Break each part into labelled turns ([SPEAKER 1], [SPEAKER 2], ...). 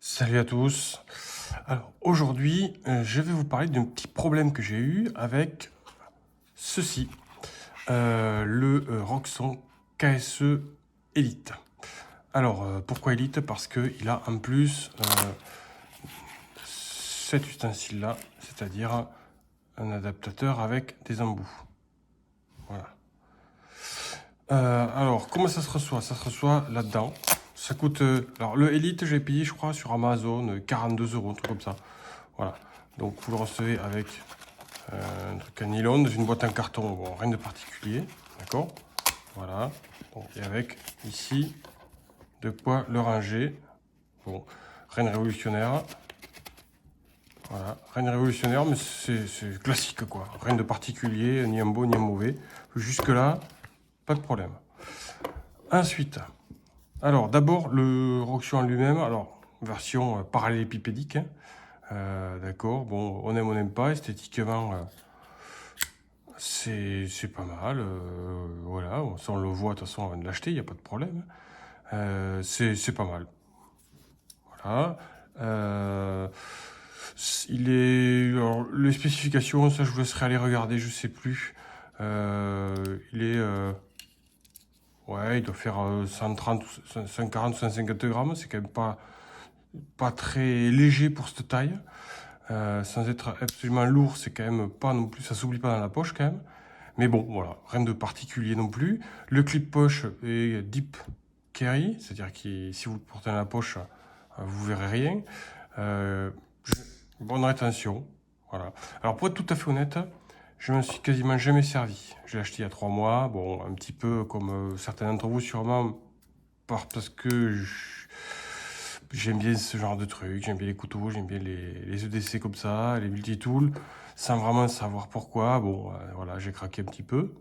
[SPEAKER 1] Salut à tous. Alors aujourd'hui, je vais vous parler d'un petit problème que j'ai eu avec ceci, le Roxon KSE Elite. Alors pourquoi Elite? Parce qu'il a en plus cet ustensile-là, c'est-à-dire un adaptateur avec des embouts. Voilà. Alors comment ça se reçoit? Ça se reçoit là-dedans. Ça coûte... alors le Elite, j'ai payé je crois sur Amazon 42 €, un truc comme ça. Voilà. Donc vous le recevez avec un truc en nylon dans une boîte en carton, bon, rien de particulier, d'accord. Voilà. Bon, et avec ici de quoi le ranger. Bon, rien de révolutionnaire. Voilà, rien de révolutionnaire, mais c'est classique quoi. Rien de particulier, ni un beau ni un mauvais. Jusque là, pas de problème. Ensuite, alors d'abord le Roxio en lui-même, alors version parallélépipédique, hein. D'accord, bon, on aime pas, esthétiquement, c'est pas mal, voilà, ça on le voit de toute façon avant de l'acheter, il n'y a pas de problème. C'est pas mal, voilà. Il est, alors, les spécifications, ça je vous laisserai aller regarder, je sais plus. Il est, ouais, il doit faire 130, 140, 150 grammes, c'est quand même pas très léger pour cette taille. Sans être absolument lourd, c'est quand même pas non plus, ça s'oublie pas dans la poche quand même. Mais bon, voilà, rien de particulier non plus. Le clip poche est deep carry, c'est-à-dire que si vous le portez dans la poche, vous verrez rien. Euh, bonne rétention, voilà. Alors pour être tout à fait honnête, je me suis quasiment jamais servi. Je l'ai acheté il y a 3 mois, bon, un petit peu comme certains d'entre vous sûrement, parce que j'aime bien ce genre de truc, j'aime bien les couteaux, j'aime bien les EDC comme ça, les multitools, sans vraiment savoir pourquoi. Bon, voilà, j'ai craqué un petit peu.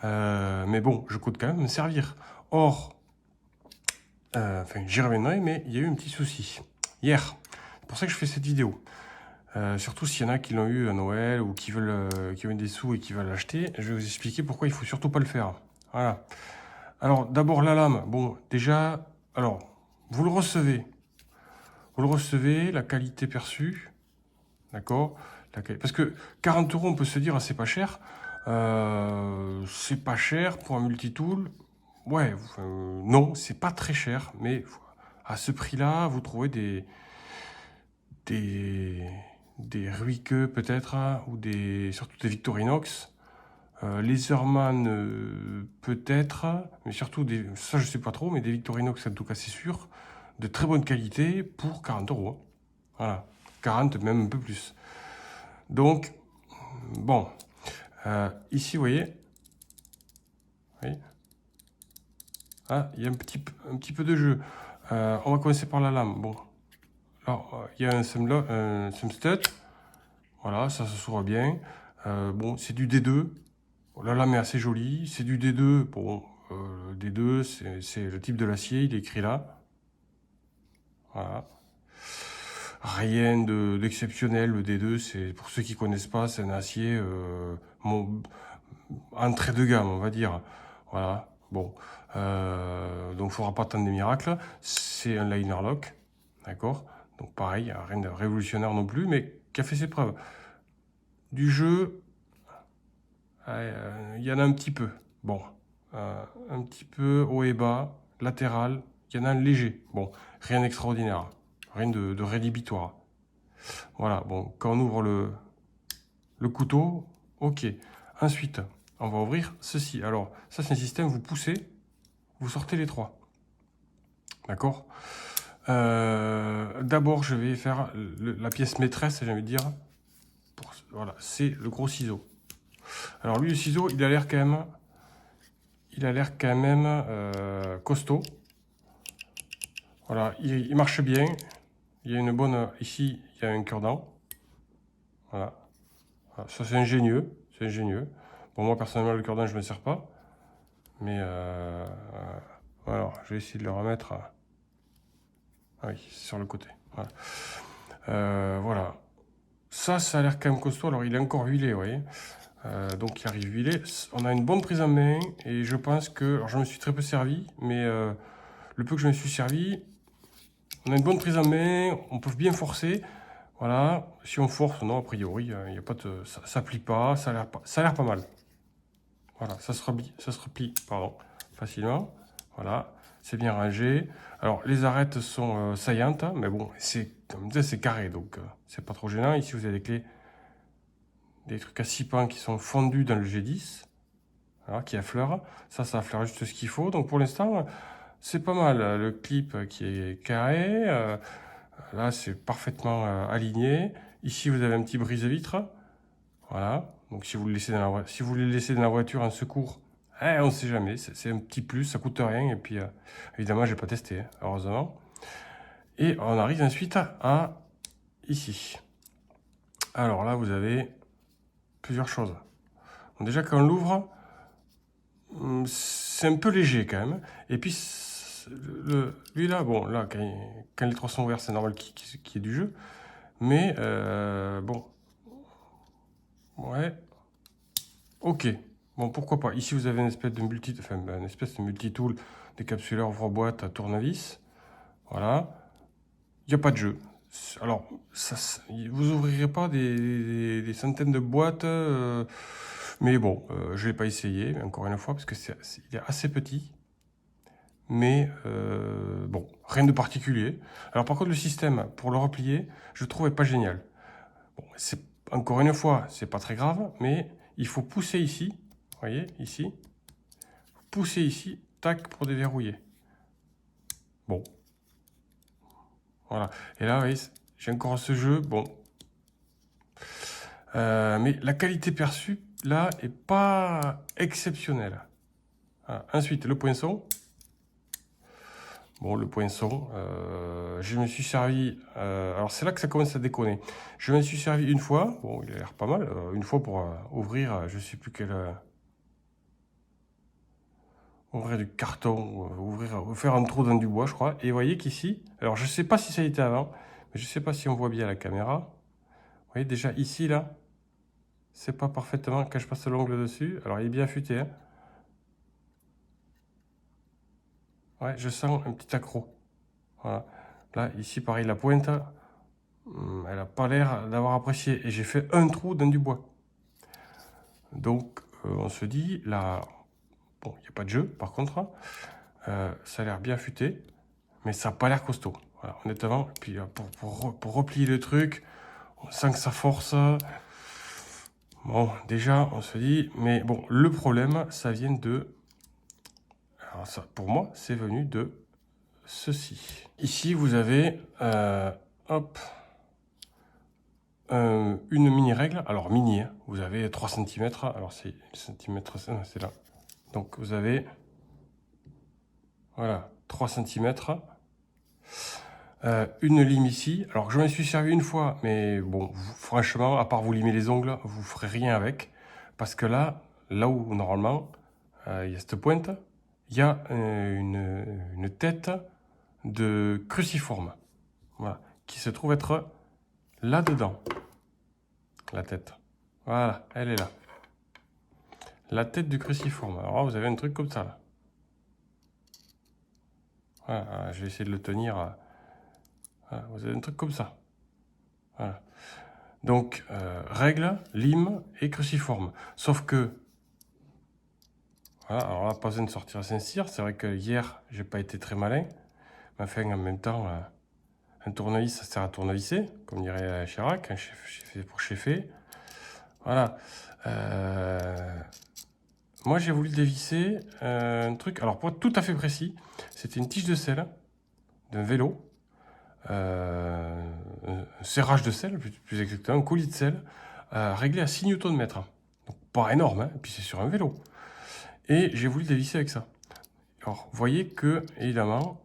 [SPEAKER 1] Mais bon, je compte quand même me servir. Or, enfin, j'y reviendrai, mais il y a eu un petit souci. Hier, c'est pour ça que je fais cette vidéo. Surtout s'il y en a qui l'ont eu à Noël ou qui ont des sous et qui veulent l'acheter, je vais vous expliquer pourquoi il faut surtout pas le faire. Voilà. Alors, d'abord la lame. Bon, déjà, alors, vous le recevez. Vous le recevez, la qualité perçue, d'accord. Parce que 40 €, on peut se dire, ah, c'est pas cher. C'est pas cher pour un multitool. Ouais, non, c'est pas très cher, mais à ce prix-là, vous trouvez des, des Ruike peut-être, hein, ou surtout des Victorinox. Leatherman peut-être, mais surtout ça je sais pas trop, mais des Victorinox en tout cas c'est sûr, de très bonne qualité pour 40 €. Voilà, 40 même un peu plus. Donc, bon, ici vous voyez, oui. Ah, il y a un petit peu de jeu. On va commencer par la lame. Bon, alors il y a un Sumstud, voilà, ça s'ouvre bien. Bon, c'est du D2. La lame est assez jolie, c'est du D2. Bon, D2, c'est le type de l'acier, il est écrit là. Voilà. Rien d'exceptionnel, le D2, c'est pour ceux qui connaissent pas, c'est un acier entrée de gamme, on va dire. Voilà, bon. Donc, il ne faudra pas attendre des miracles. C'est un liner lock, d'accord. Donc, pareil, rien de révolutionnaire non plus, mais qui a fait ses preuves. Du jeu, il y en a un petit peu. Bon, un petit peu haut et bas, latéral. Il y en a un léger. Bon, rien d'extraordinaire. Rien de rédhibitoire. Voilà, bon, quand on ouvre le couteau, ok. Ensuite, on va ouvrir ceci. Alors, ça c'est un système, vous poussez, vous sortez les trois. D'accord. D'abord, je vais faire la pièce maîtresse, j'ai envie de dire. Voilà, c'est le gros ciseau. Alors lui, le ciseau, il a l'air quand même costaud. Voilà, il marche bien. Il y a une bonne... Ici, il y a un cure-dent. Voilà. Voilà. Ça, c'est ingénieux. C'est ingénieux. Bon, moi, personnellement, le cure-dent, je ne me sers pas. Mais... alors, je vais essayer de le remettre... Ah oui, sur le côté. Voilà. Voilà. Ça a l'air quand même costaud. Alors, il est encore huilé, vous voyez. Donc, il arrive huilé. On a une bonne prise en main. Et je pense que... Alors, je me suis très peu servi. Mais le peu que je me suis servi... On a une bonne prise en main, on peut bien forcer. Voilà, si on force, non, a priori, y a pas de, ça plie pas, ça a l'air pas mal. Voilà, ça se replie, pardon, facilement. Voilà, c'est bien rangé. Alors, les arêtes sont saillantes, hein, mais bon, comme ça, c'est carré, donc c'est pas trop gênant. Ici, vous avez des clés, des trucs à 6 pans qui sont fondus dans le G10, voilà, qui affleurent. Ça affleure juste ce qu'il faut. Donc, pour l'instant, c'est pas mal. Le clip qui est carré, là, c'est parfaitement aligné. Ici, vous avez un petit brise-vitre. Voilà. Donc, si vous le laissez si vous le laissez dans la voiture en secours, on ne sait jamais. C'est un petit plus, ça coûte rien. Et puis, évidemment, j'ai pas testé, hein, heureusement. Et on arrive ensuite à ici. Alors là, vous avez plusieurs choses. Donc, déjà, quand on l'ouvre, c'est un peu léger quand même. Et puis, lui là, bon, là, quand les trois sont ouverts, c'est normal qu'il y ait du jeu. Mais bon, ouais, ok. Bon, pourquoi pas. Ici, vous avez une espèce de multi-tool, décapsuleur, ouvre-boîte, tournevis. Voilà. Il n'y a pas de jeu. Alors, vous ouvrirez pas des centaines de boîtes, mais bon, je ne l'ai pas essayé, encore une fois, parce que il est assez petit. Mais bon, rien de particulier. Alors par contre, le système, pour le replier, je ne trouvais pas génial. Bon, encore une fois, c'est pas très grave, mais il faut pousser ici, vous voyez, ici, pousser ici, tac, pour déverrouiller. Bon. Voilà. Et là, vous voyez, j'ai encore ce jeu, bon. Mais la qualité perçue, là, est pas exceptionnelle. Voilà. Ensuite, le poinçon. Bon, le poinçon, je me suis servi... alors, c'est là que ça commence à déconner. Je me suis servi une fois, bon, il a l'air pas mal, une fois pour ouvrir, je sais plus quel... ouvrir du carton, faire un trou dans du bois, je crois. Et vous voyez qu'ici, alors je sais pas si ça a été avant, mais je sais pas si on voit bien la caméra. Vous voyez déjà ici, là, c'est pas parfaitement, quand je passe l'ongle dessus, alors il est bien affûté, hein. Ouais, je sens un petit accroc. Voilà. Là, ici, pareil, la pointe, elle n'a pas l'air d'avoir apprécié. Et j'ai fait un trou dans du bois. Donc, on se dit, là, bon, il n'y a pas de jeu, par contre. Ça a l'air bien affûté, mais ça n'a pas l'air costaud. Voilà, honnêtement. Et puis, pour replier le truc, on sent que ça force. Bon, déjà, on se dit, mais bon, le problème, ça vient de... Alors ça, pour moi, c'est venu de ceci. Ici, vous avez, hop, une mini règle. Alors, mini, hein, vous avez 3 cm. Alors, c'est centimètre, c'est là. Donc, vous avez, voilà, 3 cm. Une lime ici. Alors, je m'en suis servi une fois, mais bon, franchement, à part vous limer les ongles, vous ferez rien avec. Parce que là où, normalement, il y a cette pointe, il y a une tête de cruciforme, voilà, qui se trouve être là-dedans. La tête. Voilà, elle est là. La tête du cruciforme. Alors là, vous avez un truc comme ça, là. Voilà, je vais essayer de le tenir. Voilà, vous avez un truc comme ça. Voilà. Donc, règle, lime et cruciforme. Sauf que, voilà, alors là, pas besoin de sortir à Saint-Cyr. C'est vrai que hier, j'ai pas été très malin. Mais enfin, en même temps, un tournevis, ça sert à tournevisser, comme dirait Chirac, un chef pour cheffer. Voilà. Moi, j'ai voulu dévisser un truc. Alors, pour être tout à fait précis, c'était une tige de selle d'un vélo. Un serrage de selle, plus exactement, un coulis de selle, réglé à 6 Nm. Donc, pas énorme, hein, et puis c'est sur un vélo. Et j'ai voulu dévisser avec ça. Alors, vous voyez que, évidemment,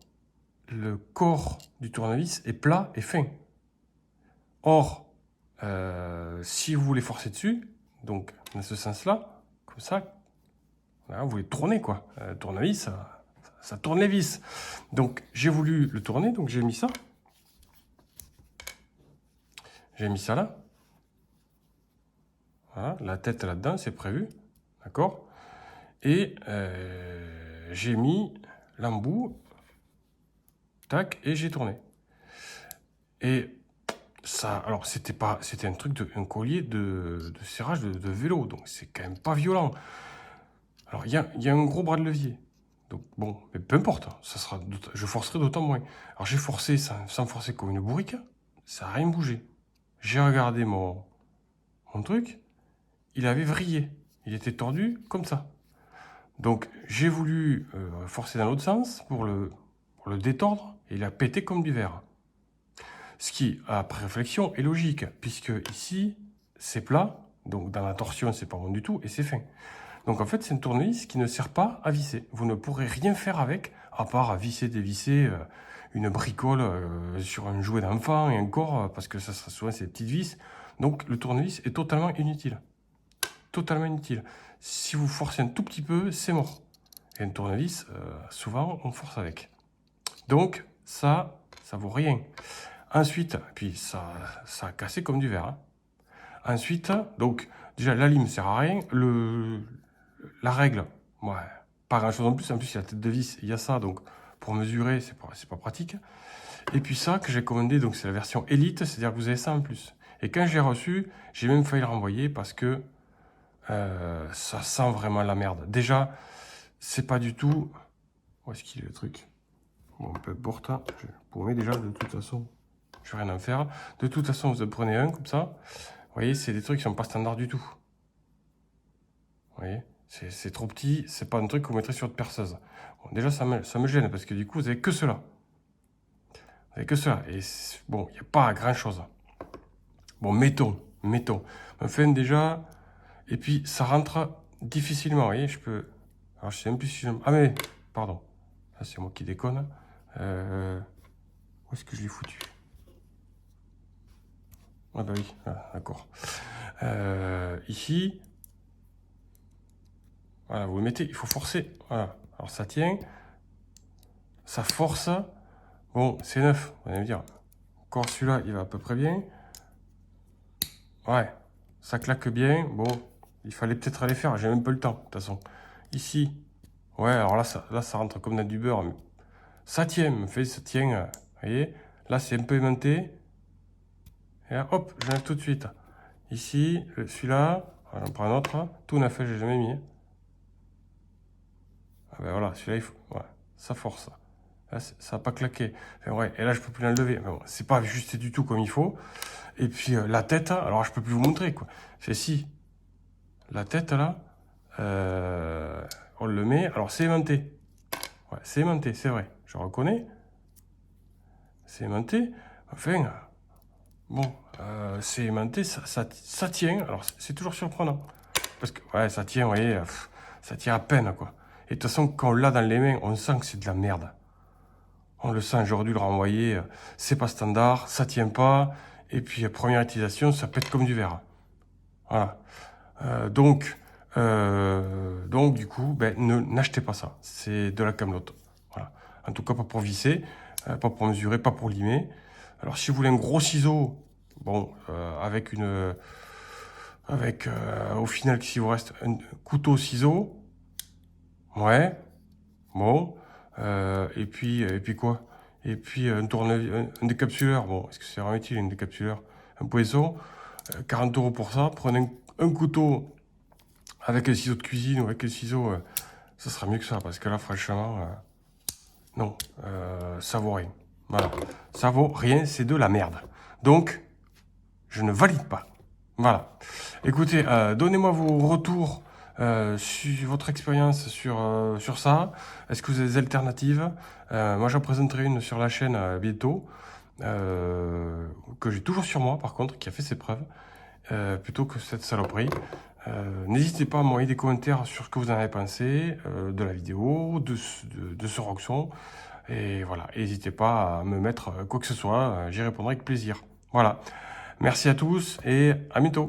[SPEAKER 1] le corps du tournevis est plat et fin. Or, si vous voulez forcer dessus, donc dans ce sens-là, comme ça, voilà, vous voulez tourner, quoi. Le tournevis, ça tourne les vis. Donc, j'ai voulu le tourner, donc j'ai mis ça. J'ai mis ça là. Voilà, la tête là-dedans, c'est prévu. D'accord? Et j'ai mis l'embout. Tac, et j'ai tourné. Et ça, alors c'était un truc, un collier de serrage de vélo, donc c'est quand même pas violent. Alors il y a un gros bras de levier. Donc bon, mais peu importe, je forcerai d'autant moins. Alors j'ai forcé sans forcer comme une bourrique, ça n'a rien bougé. J'ai regardé mon truc, il avait vrillé. Il était tordu comme ça. Donc j'ai voulu forcer dans l'autre sens pour le détordre, et il a pété comme du verre. Ce qui, après réflexion, est logique, puisque ici, c'est plat, donc dans la torsion, c'est pas bon du tout, et c'est fin. Donc en fait, c'est un tournevis qui ne sert pas à visser. Vous ne pourrez rien faire avec, à part à visser, dévisser une bricole sur un jouet d'enfant, et encore, parce que ça sera souvent ces petites vis. Donc le tournevis est totalement inutile. Totalement inutile. Si vous forcez un tout petit peu, c'est mort. Et un tournevis, souvent, on force avec. Donc ça vaut rien. Ensuite, puis ça a cassé comme du verre. Hein. Ensuite, donc, déjà, la lime sert à rien. La règle, ouais, pas grand chose en plus. En plus, il y a la tête de vis, il y a ça. Donc, pour mesurer, c'est pas pratique. Et puis ça, que j'ai commandé, donc c'est la version Elite, c'est-à-dire que vous avez ça en plus. Et quand j'ai reçu, j'ai même failli le renvoyer parce que ça sent vraiment la merde. Déjà, c'est pas du tout... Où est-ce qu'il est le truc? Bon, peu importe. Je pourrais déjà, de toute façon... Je vais rien en faire. De toute façon, vous en prenez un comme ça. Vous voyez, c'est des trucs qui sont pas standards du tout. Vous voyez, c'est trop petit. C'est pas un truc que vous mettrez sur votre perceuse. Bon, déjà, ça me gêne parce que du coup, vous avez que cela. Vous avez que cela. Et bon, il n'y a pas grand chose. Bon, mettons. Enfin, déjà. Et puis, ça rentre difficilement. Vous voyez, je peux. Alors, je sais même plus si je... Ah, mais, pardon. Ça, c'est moi qui déconne. Où est-ce que je l'ai foutu? Ah bah oui, ah, d'accord. Ici, voilà, vous le mettez, il faut forcer. Voilà, alors ça tient, ça force. Bon, c'est neuf, vous allez me dire. Encore celui-là, il va à peu près bien. Ouais, ça claque bien. Bon, il fallait peut-être aller faire, j'ai même pas le temps, de toute façon. Ici, ouais, alors là, ça rentre comme dans du beurre. Mais ça tient, ça tient. Vous voyez, là, c'est un peu aimanté. Et là, hop, j'enlève tout de suite. Ici, celui-là, j'en prends un autre. Tout neuf, j'ai jamais mis. Ah ben voilà, celui-là, ouais, ça force. Là, ça n'a pas claqué. Enfin, ouais, et là, je peux plus l'enlever. Bon, c'est pas ajusté du tout comme il faut. Et puis, la tête, alors je peux plus vous montrer, quoi. C'est si. La tête, là, on le met. Alors, c'est aimanté. Ouais, c'est aimanté, c'est vrai. Je reconnais. C'est aimanté. Enfin, bon, c'est aimanté, ça tient. Alors, c'est toujours surprenant. Parce que, ouais, ça tient, vous voyez, ça tient à peine, quoi. Et de toute façon, quand on l'a dans les mains, on sent que c'est de la merde. On le sent, j'aurais dû le renvoyer. C'est pas standard, ça tient pas. Et puis, première utilisation, ça pète comme du verre. Voilà. Donc, du coup, ben, n'achetez pas ça. C'est de la camelote. Voilà. En tout cas, pas pour visser, pas pour mesurer, pas pour limer. Alors, si vous voulez un gros ciseau, bon, avec au final, s'il vous reste un couteau-ciseau, ouais, bon, et puis quoi? Et puis un décapsuleur, bon, est-ce que c'est vraiment utile un décapsuleur? Un poisson, 40 € pour ça, prenez un couteau avec un ciseau de cuisine ou avec un ciseau, ça sera mieux que ça, parce que là, franchement, non, ça vaut rien. Voilà, ça vaut rien, c'est de la merde. Donc, je ne valide pas. Voilà. Écoutez, donnez-moi vos retours sur votre expérience sur ça. Est-ce que vous avez des alternatives? Moi, j'en présenterai une sur la chaîne bientôt, que j'ai toujours sur moi, par contre, qui a fait ses preuves, plutôt que cette saloperie. N'hésitez pas à m'envoyer des commentaires sur ce que vous en avez pensé de la vidéo, de ce Roxon. Et voilà, n'hésitez pas à me mettre quoi que ce soit, j'y répondrai avec plaisir. Voilà. Merci à tous et à bientôt.